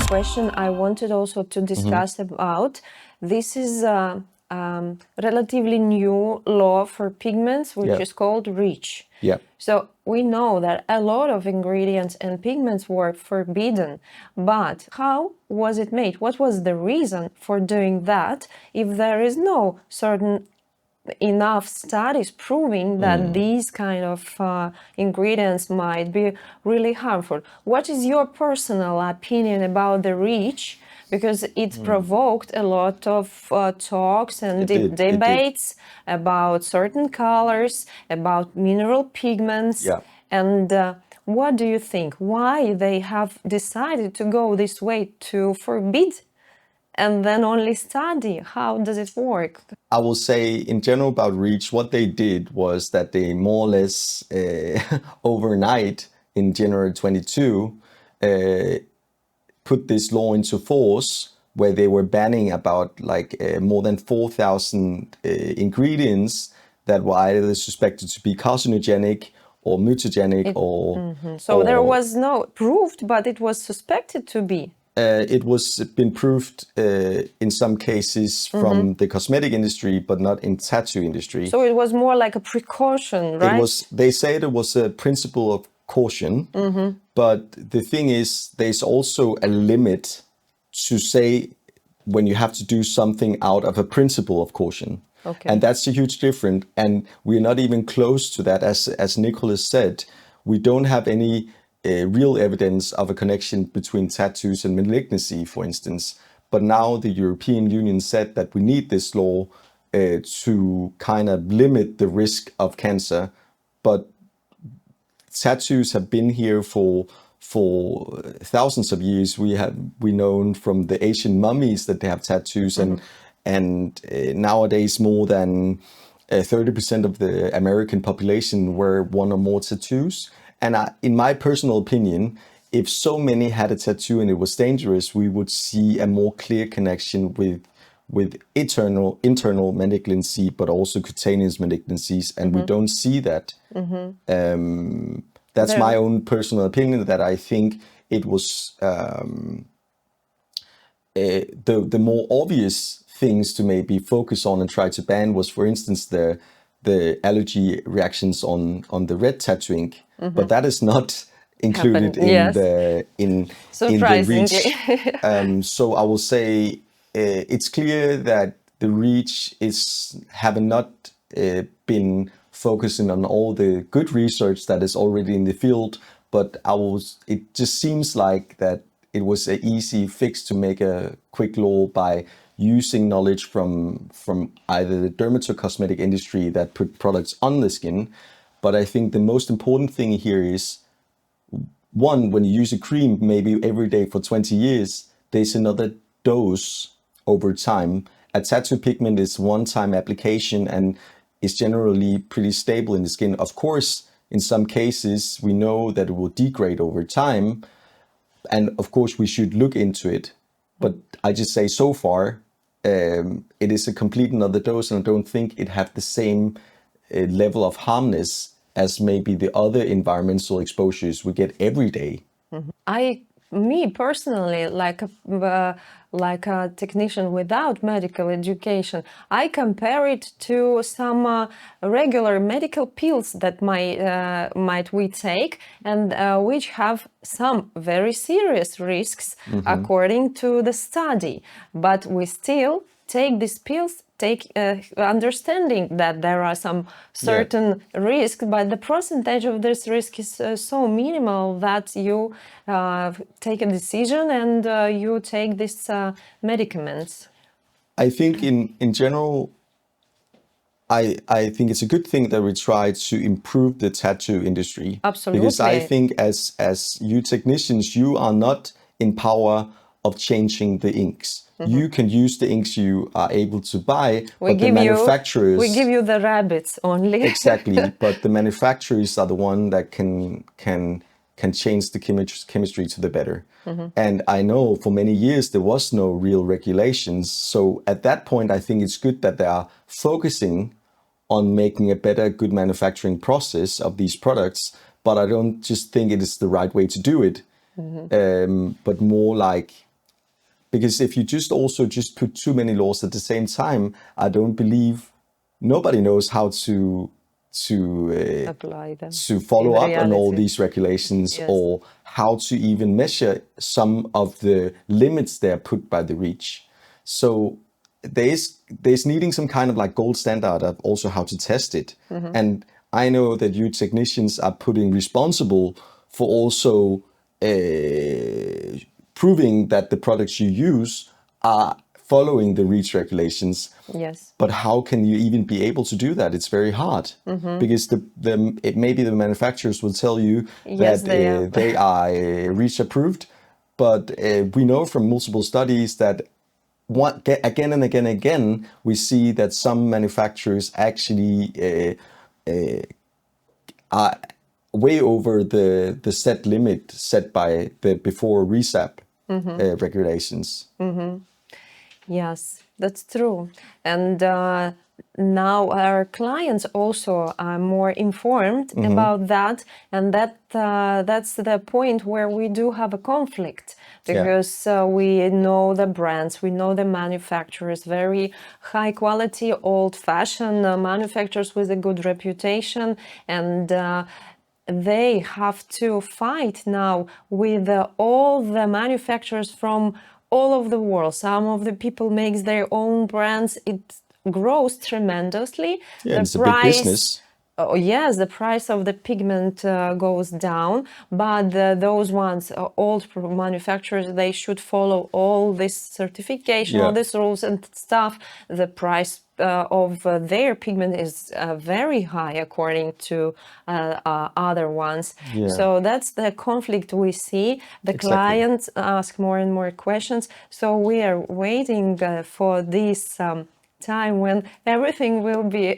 question I wanted also to discuss about. This is a relatively new law for pigments, which is called REACH. Yeah. So we know that a lot of ingredients and pigments were forbidden, but how was it made? What was the reason for doing that if there is no certain enough studies proving that these kind of ingredients might be really harmful? What is your personal opinion about the REACH? Because it provoked a lot of talks and debates about certain colors, about mineral pigments. Yeah. And what do you think? Why they have decided to go this way to forbid and then only study? How does it work? I will say in general about REACH, what they did was that they more or less overnight in January 22 put this law into force where they were banning about more than 4,000 ingredients that were either suspected to be carcinogenic or mutagenic So there was no proved, but it was suspected to be. It was been proved in some cases from the cosmetic industry, but not in tattoo industry. So it was more like a precaution, right? They said it was a principle of caution, but the thing is, there's also a limit to say when you have to do something out of a principle of caution. Okay. And that's a huge difference. And we're not even close to that. As Nicholas said, we don't have any real evidence of a connection between tattoos and malignancy, for instance. But now the European Union said that we need this law to kind of limit the risk of cancer. But tattoos have been here for thousands of years. We known from the Asian mummies that they have tattoos, and nowadays more than 30% of the American population wear one or more tattoos. And in my personal opinion, if so many had a tattoo and it was dangerous, we would see a more clear connection with internal malignancy, but also cutaneous malignancies, and we don't see that. That's my own personal opinion, that I think it was the more obvious things to maybe focus on and try to ban was, for instance, the allergy reactions on the red tattoo ink, but that is not included in the REACH. So I will say it's clear that the REACH have not been focusing on all the good research that is already in the field, but it just seems like that it was an easy fix to make a quick law by using knowledge from either the dermatocosmetic industry that put products on the skin. But I think the most important thing here is, one, when you use a cream maybe every day for 20 years, there's another dose over time. A tattoo pigment is one-time application and is generally pretty stable in the skin. Of course, in some cases, we know that it will degrade over time. And of course, we should look into it. But I just say so far, it is a complete another dose, and I don't think it had the same level of harmness as maybe the other environmental exposures we get every day. Me personally, like a technician without medical education, I compare it to some regular medical pills that might we take, and which have some very serious risks according to the study. But we still take these pills, understanding that there are some certain risks, but the percentage of this risk is so minimal that you take a decision and you take these medicaments. I think in general, I think it's a good thing that we try to improve the tattoo industry. Absolutely. Because I think as you technicians, you are not in power of changing the inks. You can use the inks you are able to buy, but the manufacturers... We give you the rabbits only. Exactly, but the manufacturers are the one that can change the chemistry to the better. And I know for many years there was no real regulations. So at that point, I think it's good that they are focusing on making a better, good manufacturing process of these products. But I don't just think it is the right way to do it, but more like Because if you just put too many laws at the same time, I don't believe nobody knows how to Apply them to follow in up on all reality. these regulations, Yes. or how to even measure some of the limits that are put by the REACH. So there's needing some kind of like gold standard of also how to test it. And I know that you technicians are putting responsible for also proving that the products you use are following the REACH regulations. Yes. But how can you even be able to do that? It's very hard because maybe the manufacturers will tell you Yes, that they are REACH approved, but we know from multiple studies that again and again, we see that some manufacturers actually are way over the set limit set by the before RESAP regulations. Yes, that's true. And now our clients also are more informed about that, and that's the point where we do have a conflict, because we know the brands, we know the manufacturers, very high quality, old-fashioned manufacturers with a good reputation, and they have to fight now with all the manufacturers from all over the world. Some of the people makes their own brands. It grows tremendously. Yeah, it's a big business. Oh yes, the price of the pigment goes down, but those ones, old manufacturers, they should follow all this certification, all these rules and stuff. The price of their pigment is very high according to other ones. So that's the conflict we see. The clients ask more and more questions. So we are waiting for this time when everything will be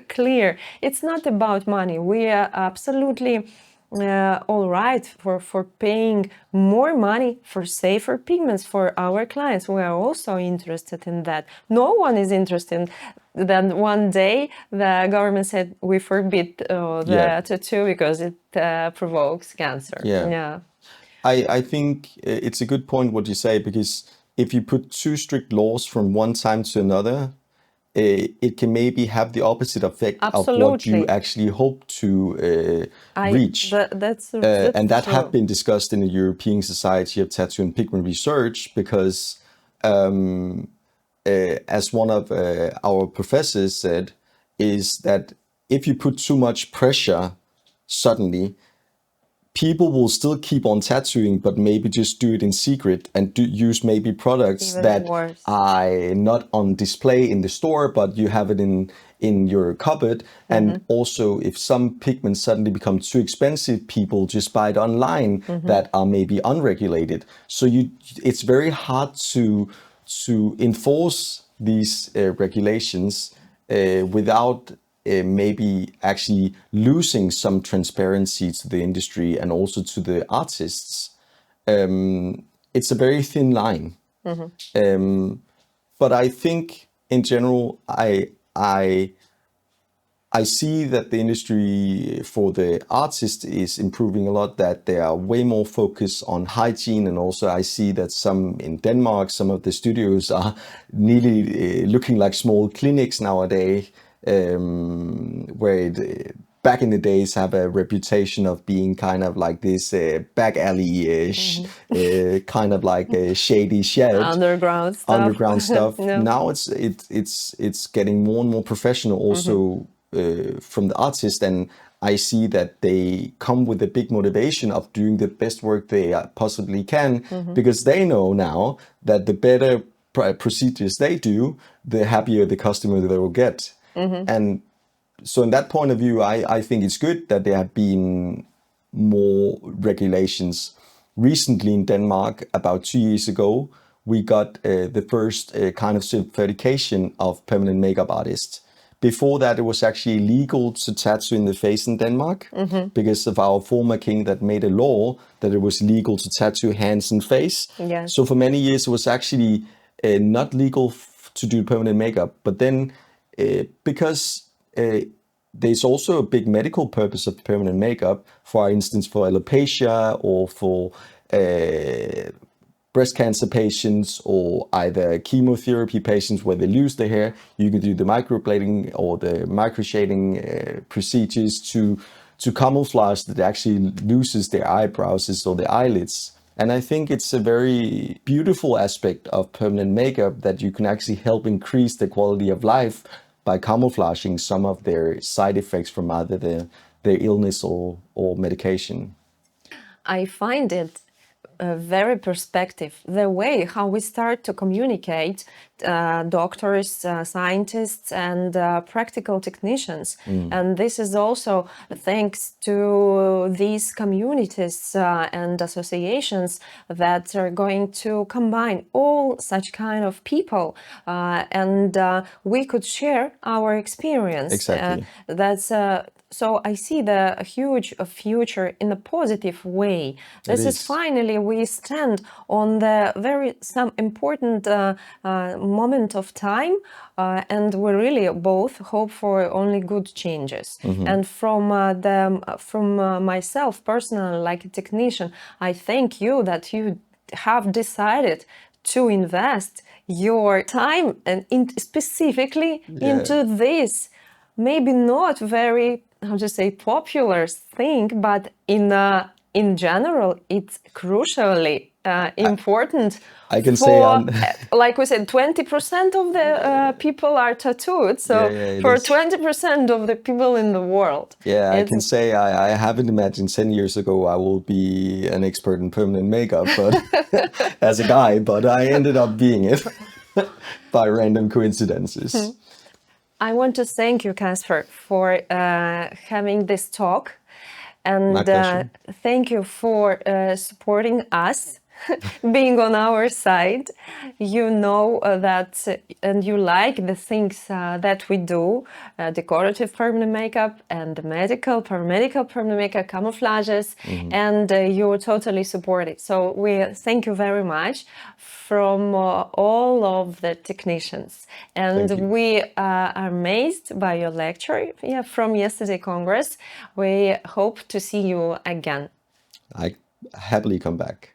clear. It's not about money. We are absolutely all right for paying more money for safer pigments for our clients. We are also interested in that. No one is interested that one day the government said we forbid the tattoo because it provokes cancer. I think it's a good point what you say, because if you put too strict laws from one time to another, it can maybe have the opposite effect of what you actually hope to reach. That's and that true. have been discussed in the European Society of Tattoo and Pigment Research, because as one of our professors said, is that if you put too much pressure suddenly, people will still keep on tattooing, but maybe just do it in secret and use maybe products Even that worse. are not on display in the store, but you have it in your cupboard. And also, if some pigments suddenly become too expensive, people just buy it online that are maybe unregulated. So it's very hard to enforce these regulations without maybe actually losing some transparency to the industry and also to the artists. It's a very thin line. But I think in general, I see that the industry for the artist is improving a lot, that they are way more focused on hygiene. And also I see that some in Denmark, some of the studios are nearly looking like small clinics nowadays, where back in the days have a reputation of being kind of like this back alley-ish, kind of like a shady shed. Underground stuff. Now it's getting more and more professional also from the artist, and I see that they come with a big motivation of doing the best work they possibly can, because they know now that the better procedures they do, the happier the customer they will get. And so in that point of view, I think it's good that there have been more regulations. Recently in Denmark, about 2 years ago, we got the first kind of certification of permanent makeup artists. Before that, it was actually illegal to tattoo in the face in Denmark because of our former king that made a law that it was legal to tattoo hands and face. So for many years, it was actually not legal to do permanent makeup. But then because there's also a big medical purpose of permanent makeup, for instance, for alopecia or for breast cancer patients or either chemotherapy patients where they lose their hair, you can do the microblading or the microshading procedures to camouflage that actually loses their eyebrows or their eyelids. And I think it's a very beautiful aspect of permanent makeup that you can actually help increase the quality of life by camouflaging some of their side effects from either their illness or medication. I find it very perspective, the way how we start to communicate, doctors, scientists, and practical technicians. And this is also thanks to these communities and associations that are going to combine all such kind of people, and we could share our experience. Exactly. So I see the huge future in a positive way. This is finally we stand on the some important moment of time, and we really both hope for only good changes. And from myself personally, like a technician, I thank you that you have decided to invest your time and specifically into this. Maybe not very, how to say, popular thing, but in general, it's crucially important. I can say like we said, 20% of the people are tattooed. So for 20% of the people in the world. Yeah, I can say I haven't imagined 10 years ago I will be an expert in permanent makeup, but as a guy, but I ended up being it by random coincidences. I want to thank you, Kasper, for having this talk, and thank you for supporting us, being on our side. You know that, and you like the things that we do, decorative permanent makeup and the paramedical permanent makeup, camouflages, and you totally support it. So we thank you very much from all of the technicians. And we are amazed by your lecture from yesterday Congress. We hope to see you again. I happily come back.